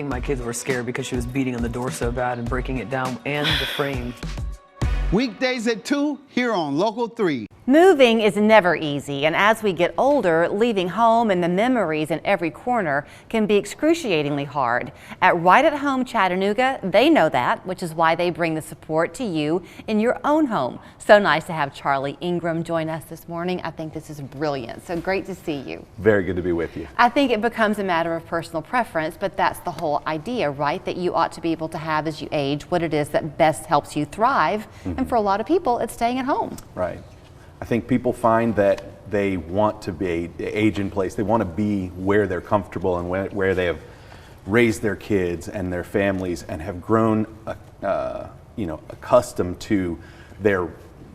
My kids were scared because she was beating on the door so bad and breaking it down and the frame. Weekdays at 2 here on Local 3. Moving is never easy, and as we get older, leaving home and the memories in every corner can be excruciatingly hard. At Right At Home Chattanooga, they know that, which is why they bring the support to you in your own home. So nice to have Charlie Ingram join us this morning. I think this is brilliant. So great to see you. Very good to be with you. I think it becomes a matter of personal preference, but that's the whole idea, right? That you ought to be able to have as you age what it is that best helps you thrive. And for a lot of people, it's staying at home. Right. I think people find that they want to be age in place. They want to be where they're comfortable and where they have raised their kids and their families and have grown, accustomed to their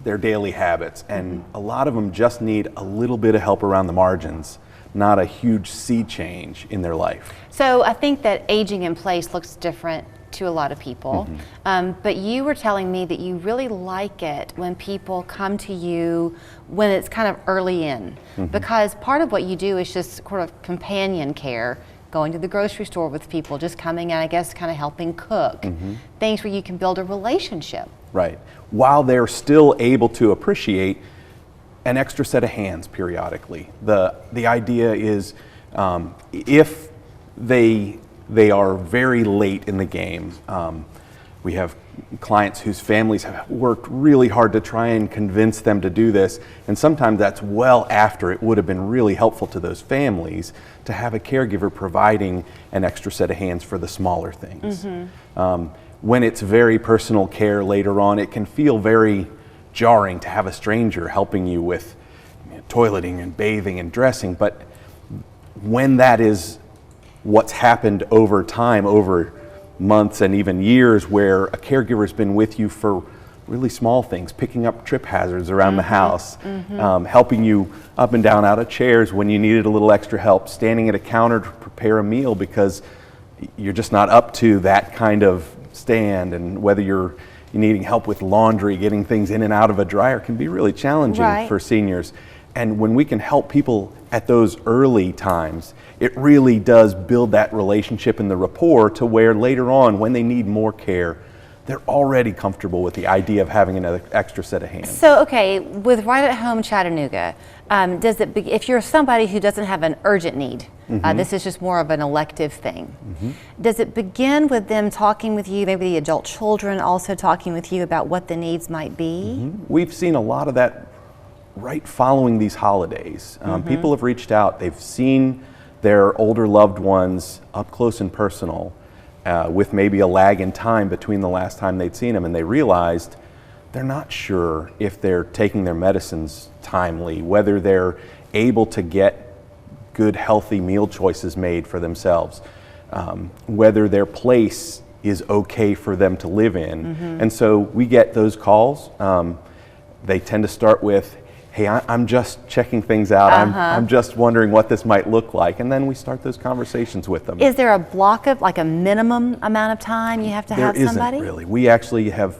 daily habits. And a lot of them just need a little bit of help around the margins, not a huge sea change in their life. So I think that aging in place looks different to a lot of people, but you were telling me that you really like it when people come to you when it's kind of early in, because part of what you do is just sort of companion care, going to the grocery store with people, just coming and I guess kind of helping cook, things where you can build a relationship. Right. While they're still able to appreciate an extra set of hands periodically. The idea is if they are very late in the game. We have clients whose families have worked really hard to try and convince them to do this, and sometimes that's well after it would have been really helpful to those families to have a caregiver providing an extra set of hands for the smaller things. When it's very personal care later on, it can feel very jarring to have a stranger helping you with toileting and bathing and dressing, but when that is what's happened over time, over months and even years, where a caregiver's been with you for really small things, picking up trip hazards around the house, helping you up and down out of chairs when you needed a little extra help, standing at a counter to prepare a meal because you're just not up to that kind of stand, and whether you're needing help with laundry, getting things in and out of a dryer can be really challenging for seniors. And when we can help people at those early times, it really does build that relationship and the rapport to where later on, when they need more care, they're already comfortable with the idea of having another extra set of hands. So, okay, with Right At Home Chattanooga, if you're somebody who doesn't have an urgent need, this is just more of an elective thing, does it begin with them talking with you, maybe the adult children also talking with you about what the needs might be? We've seen a lot of that right following these holidays. People have reached out, they've seen their older loved ones up close and personal, with maybe a lag in time between the last time they'd seen them, and they realized they're not sure if they're taking their medicines timely, whether they're able to get good healthy meal choices made for themselves, whether their place is okay for them to live in. And so we get those calls. They tend to start with, hey, I'm just checking things out. I'm just wondering what this might look like. And then we start those conversations with them. Is there a block of, like a minimum amount of time you have to have somebody? There isn't really. We actually have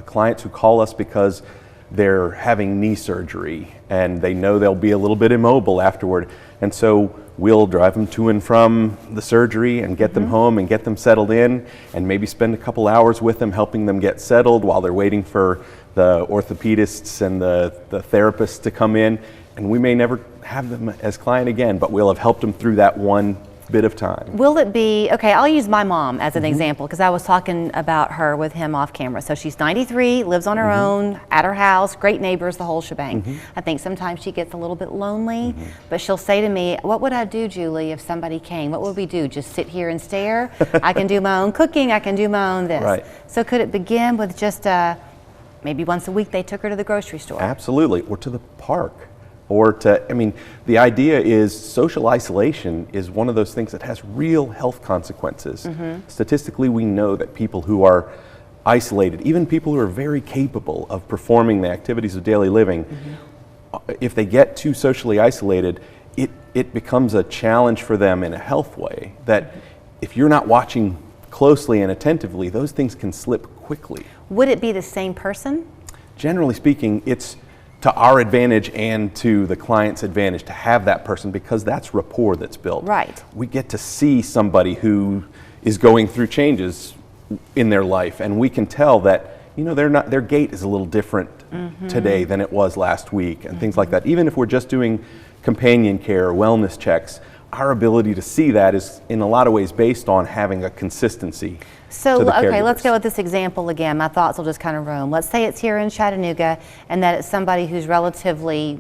clients who call us because they're having knee surgery and they know they'll be a little bit immobile afterward. And so we'll drive them to and from the surgery and get them home and get them settled in, and maybe spend a couple hours with them helping them get settled while they're waiting for the orthopedists and the therapists to come in. And we may never have them as client again, but we'll have helped them through that one bit of time. Will it be, okay, I'll use my mom as an example, because I was talking about her with him off camera. So she's 93, lives on her own, at her house, great neighbors, the whole shebang. I think sometimes she gets a little bit lonely, but she'll say to me, what would I do, Julie, if somebody came? What would we do? Just sit here and stare? I can do my own cooking, I can do my own this. Right. So could it begin with just maybe once a week they took her to the grocery store? Absolutely, or to the park. Or the idea is social isolation is one of those things that has real health consequences. Statistically, we know that people who are isolated, even people who are very capable of performing the activities of daily living, if they get too socially isolated, it becomes a challenge for them in a health way, that if you're not watching closely and attentively, those things can slip quickly. Would it be the same person? Generally speaking, it's to our advantage and to the client's advantage to have that person, because that's rapport that's built. Right. We get to see somebody who is going through changes in their life, and we can tell that, you know, their gait is a little different today than it was last week, and things like that. Even if we're just doing companion care or wellness checks, our ability to see that is in a lot of ways based on having a consistency. So, to the okay, let's caregivers. go with this example again. My thoughts will just kind of roam. Let's say it's here in Chattanooga and that it's somebody who's relatively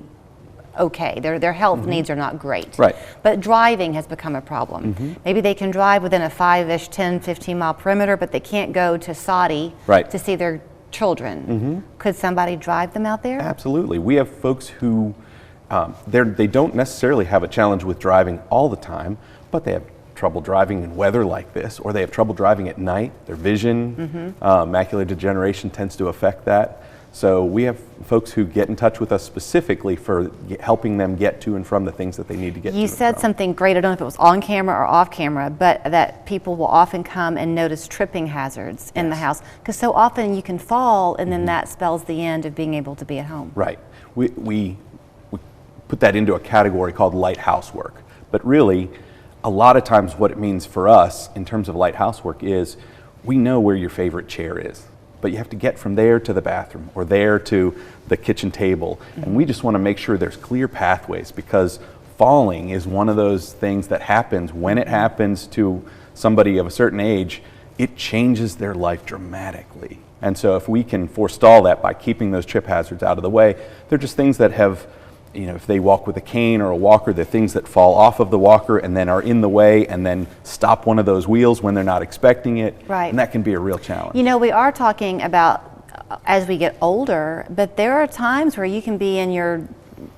okay. Their health needs are not great. Right. But driving has become a problem. Maybe they can drive within a 5-ish, 10, 15 mile perimeter, but they can't go to Saudi Right. to see their children. Could somebody drive them out there? Absolutely. We have folks who they don't necessarily have a challenge with driving all the time, but they have trouble driving in weather like this, or they have trouble driving at night. Their vision, macular degeneration tends to affect that. So we have folks who get in touch with us specifically for helping them get to and from the things that they need to get to. You said something great. I don't know if it was on camera or off camera, but that people will often come and notice tripping hazards in the house, because so often you can fall and then that spells the end of being able to be at home. Right. We put that into a category called light housework. But really, a lot of times what it means for us in terms of light housework is we know where your favorite chair is, but you have to get from there to the bathroom or there to the kitchen table. And we just want to make sure there's clear pathways, because falling is one of those things that happens. When it happens to somebody of a certain age, it changes their life dramatically. And so if we can forestall that by keeping those trip hazards out of the way, they're just things that have, you know, if they walk with a cane or a walker, they're things that fall off of the walker and then are in the way and then stop one of those wheels when they're not expecting it. Right. And that can be a real challenge. You know, we are talking about as we get older, but there are times where you can be in your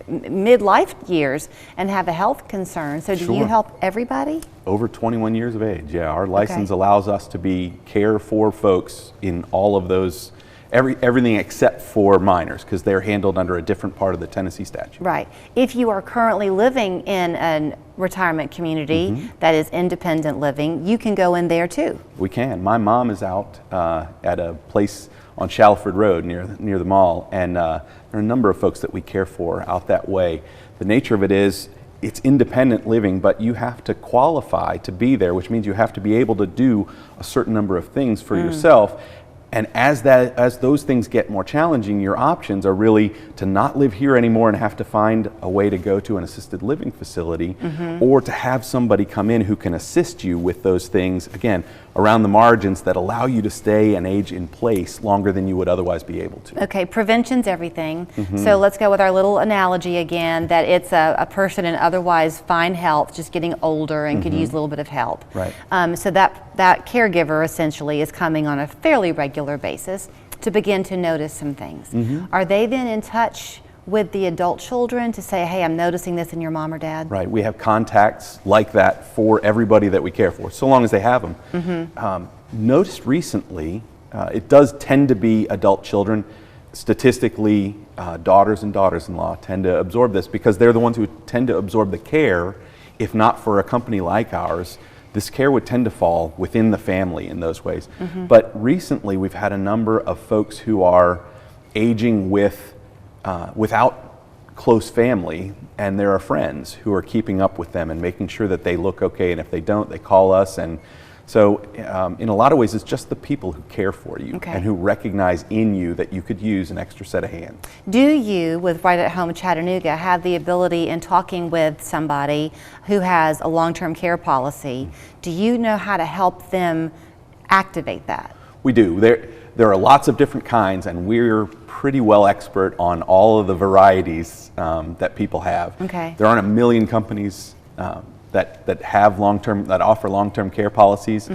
midlife years and have a health concern. So do you Sure. help everybody? Over 21 years of age, yeah. Our license allows us to care for folks in all of those, everything except for minors, because they're handled under a different part of the Tennessee statute. Right. If you are currently living in a retirement community that is independent living, you can go in there too. We can. My mom is out at a place on Shalford Road near the mall, and there are a number of folks that we care for out that way. The nature of it is it's independent living, but you have to qualify to be there, which means you have to be able to do a certain number of things for yourself. And as those things get more challenging, your options are really to not live here anymore and have to find a way to go to an assisted living facility, or to have somebody come in who can assist you with those things, again, around the margins that allow you to stay and age in place longer than you would otherwise be able to. Okay, prevention's everything. So let's go with our little analogy again, that it's a person in otherwise fine health, just getting older and could use a little bit of help. Right. So that caregiver essentially is coming on a fairly regular basis to begin to notice some things. Are they then in touch with the adult children to say, hey, I'm noticing this in your mom or dad? Right. We have contacts like that for everybody that we care for, so long as they have them. Noticed recently, it does tend to be adult children. Statistically, daughters and daughters-in-law tend to absorb this because they're the ones who tend to absorb the care. If not for a company like ours, this care would tend to fall within the family in those ways. But recently, we've had a number of folks who are aging without close family, and there are friends who are keeping up with them and making sure that they look okay, and if they don't, they call us. And so in a lot of ways, it's just the people who care for you and who recognize in you that you could use an extra set of hands. Do you, with Right at Home Chattanooga, have the ability in talking with somebody who has a long-term care policy, do you know how to help them activate that? We do. There are lots of different kinds, and we're pretty well expert on all of the varieties that people have. Okay. There aren't a million companies that offer long-term care policies.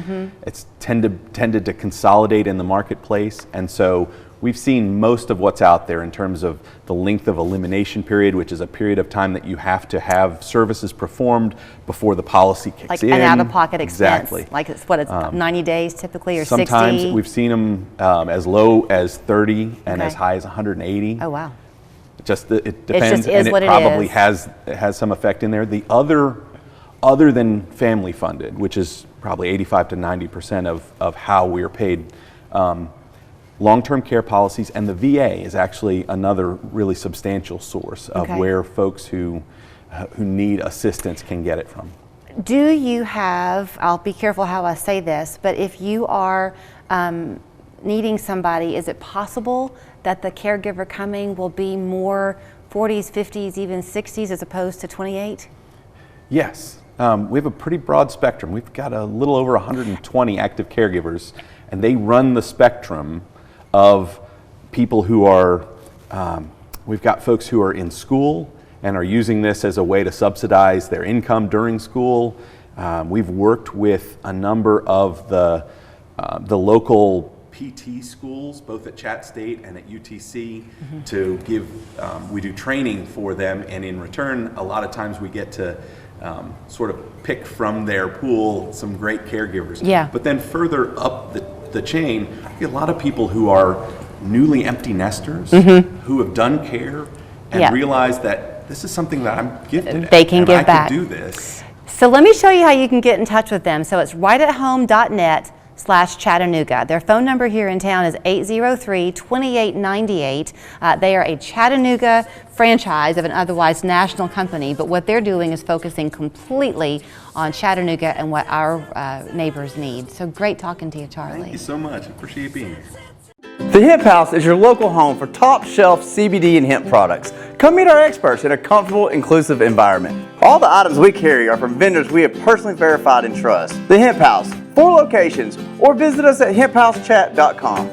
It's tended to consolidate in the marketplace, and so we've seen most of what's out there in terms of the length of elimination period, which is a period of time that you have to have services performed before the policy kicks like in. Like an out-of-pocket expense. Exactly. Like it's 90 days typically, or Sometimes 60? we've seen them as low as 30 and as high as 180. Oh, wow. It depends, is and it what it probably is. has some effect in there. The other than family funded, which is probably 85 to 90% of how we're paid, long-term care policies, and the VA is actually another really substantial source of where folks who need assistance can get it from. Do you have, I'll be careful how I say this, but if you are needing somebody, is it possible that the caregiver coming will be more 40s, 50s, even 60s as opposed to 28? Yes. We have a pretty broad spectrum. We've got a little over 120 active caregivers, and they run the spectrum of people who are, we've got folks who are in school and are using this as a way to subsidize their income during school. We've worked with a number of the local PT schools, both at Chat State and at UTC, to give, we do training for them, and in return, a lot of times we get to sort of pick from their pool some great caregivers. Yeah. But then further up the chain, I get a lot of people who are newly empty nesters, who have done care and realize that this is something that I'm gifted at. They can give back. I can do this. So let me show you how you can get in touch with them. So it's rightathome.net/Chattanooga. Their phone number here in town is 803-2898. They are a Chattanooga franchise of an otherwise national company, but what they're doing is focusing completely on Chattanooga and what our neighbors need. So great talking to you, Charlie. Thank you so much. I appreciate being here. The Hemp House is your local home for top shelf CBD and hemp products. Come meet our experts in a comfortable, inclusive environment. All the items we carry are from vendors we have personally verified and trust. The Hemp House, 4 locations, or visit us at hemphousechat.com.